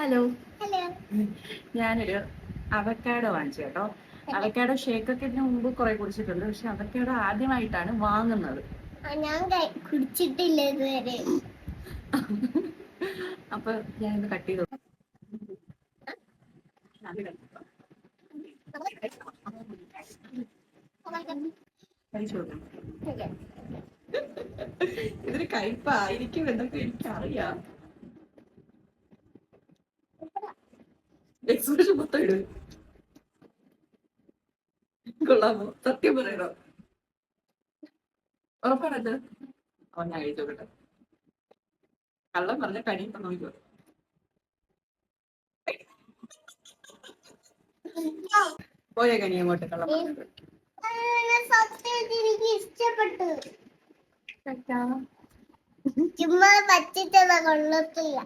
Hello. Hello. ഞാനൊരു avocado വാങ്ങിച്ചു കേട്ടോ. അവക്കാഡോ ഷേക്കൊക്കെ ഇതിനു മുമ്പ് കുറെ കുടിച്ചിട്ടുണ്ട്, പക്ഷെ അവക്കാഡോ ആദ്യമായിട്ടാണ് വാങ്ങുന്നത്. ഞാൻ കുടിച്ചിട്ടില്ല ഇതുവരെ. അപ്പൊ ഞാനിത് കട്ട് ചെയ്തു. ഇതിന് കയ്പായിരിക്കും എന്നൊക്കെ എനിക്കറിയാം. എക്സ്പ്രഷൻ മൊത്തം ഇടും. കൊള്ളാമോ? സത്യം പറയണോ? ഉറപ്പാണത്. അവൻ ഞാൻ കഴിച്ചു നോക്കട്ടെ. കള്ളം പറഞ്ഞ കണിയിപ്പം നോക്കിക്കോ. പോയ കണി അങ്ങോട്ട് കള്ളം പറഞ്ഞത്. എനിക്ക് ഇഷ്ടപ്പെട്ടു. ചുമ്മാ പറ്റിച്ചതാ, കൊള്ളത്തില്ല.